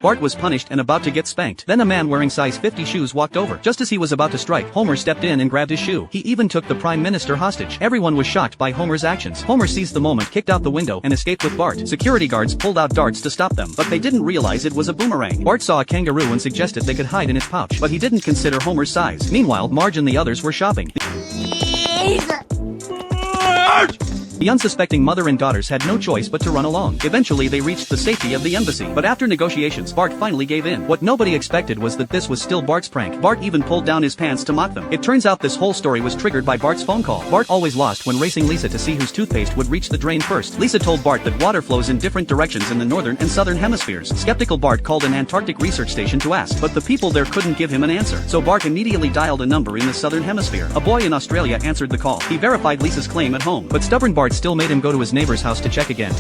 Bart was punished and about to get spanked. Then a man wearing size 50 shoes walked over. Just as he was about to strike, Homer stepped in and grabbed his shoe. He even took the Prime Minister hostage. Everyone was shocked by Homer's actions. Homer seized the moment, kicked out the window, and escaped with Bart. Security guards pulled out darts to stop them, but they didn't realize it was a boomerang. Bart saw a kangaroo and suggested they could hide in its pouch, but he didn't consider Homer's size. Meanwhile, Marge and the others were shopping. The unsuspecting mother and daughters had no choice but to run along. Eventually they reached the safety of the embassy, but after negotiations, Bart finally gave in. What nobody expected was that this was still Bart's prank. Bart even pulled down his pants to mock them. It turns out this whole story was triggered by Bart's phone call. Bart always lost when racing Lisa to see whose toothpaste would reach the drain first. Lisa told Bart that water flows in different directions in the northern and southern hemispheres. Skeptical Bart called an Antarctic research station to ask, but the people there couldn't give him an answer. So Bart immediately dialed a number in the southern hemisphere. A boy in Australia answered the call. He verified Lisa's claim at home, but stubborn Bart still made him go to his neighbor's house to check again.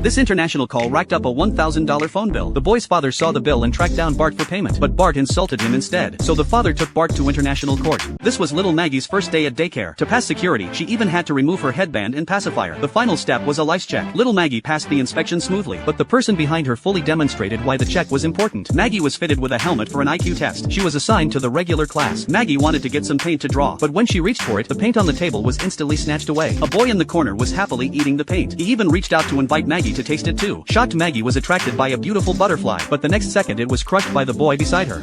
This international call racked up a $1,000 phone bill. The boy's father saw the bill and tracked down Bart for payment, but Bart insulted him instead. So the father took Bart to international court. This was little Maggie's first day at daycare. To pass security, she even had to remove her headband and pacifier. The final step was a lice check. Little Maggie passed the inspection smoothly, but the person behind her fully demonstrated why the check was important. Maggie was fitted with a helmet for an IQ test. She was assigned to the regular class. Maggie wanted to get some paint to draw, but when she reached for it, the paint on the table was instantly snatched away. A boy in the corner was happily eating the paint. He even reached out to invite Maggie to taste it too. Shocked Maggie was attracted by a beautiful butterfly, but the next second it was crushed by the boy beside her.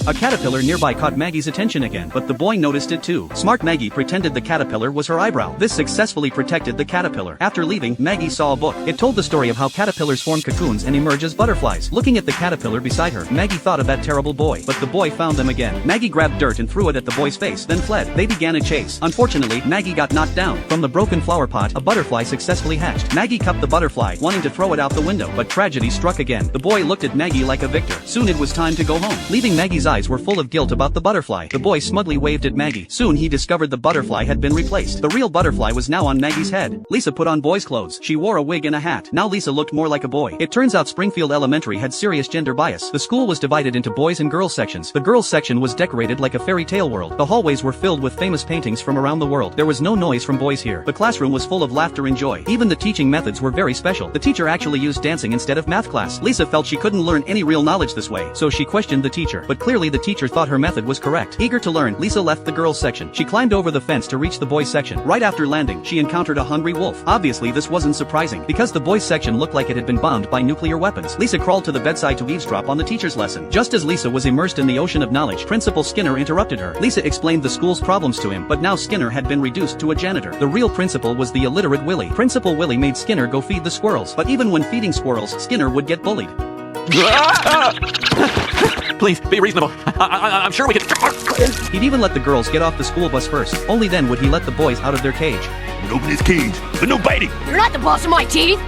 A caterpillar nearby caught Maggie's attention again, but the boy noticed it too. Smart Maggie pretended the caterpillar was her eyebrow. This successfully protected the caterpillar. After leaving, Maggie saw a book. It told the story of how caterpillars form cocoons and emerge as butterflies. Looking at the caterpillar beside her, Maggie thought of that terrible boy, but the boy found them again. Maggie grabbed dirt and threw it at the boy's face, then fled. They began a chase. Unfortunately, Maggie got knocked down. From the broken flower pot, a butterfly successfully hatched. Maggie cupped the butterfly, wanting to throw it out the window, but tragedy struck again. The boy looked at Maggie like a victor. Soon it was time to go home. Leaving Maggie's eyes were full of guilt about the butterfly. The boy smugly waved at Maggie. Soon he discovered the butterfly had been replaced. The real butterfly was now on Maggie's head. Lisa put on boy's clothes. She wore a wig and a hat. Now Lisa looked more like a boy. It turns out Springfield Elementary had serious gender bias. The school was divided into boys and girls sections. The girls section was decorated like a fairy tale world. The hallways were filled with famous paintings from around the world. There was no noise from boys here. The classroom was full of laughter and joy. Even the teaching methods were very special. The teacher actually used dancing instead of math class. Lisa felt she couldn't learn any real knowledge this way, so she questioned the teacher. But clearly the teacher thought her method was correct. Eager to learn, Lisa left the girls section. She climbed over the fence to reach the boys section. Right after landing, she encountered a hungry wolf. Obviously this wasn't surprising, because the boys section looked like it had been bombed by nuclear weapons. Lisa crawled to the bedside to eavesdrop on the teacher's lesson. Just as Lisa was immersed in the ocean of knowledge, Principal Skinner interrupted her. Lisa explained the school's problems to him, but now Skinner had been reduced to a janitor. The real principal was the illiterate Willie. Principal Willie made Skinner go feed the squirrels, but even when feeding squirrels, Skinner would get bullied. Please, be reasonable. I'm sure we can. He'd even let the girls get off the school bus first. Only then would he let the boys out of their cage. Open his cage, but no biting. You're not the boss of my teeth!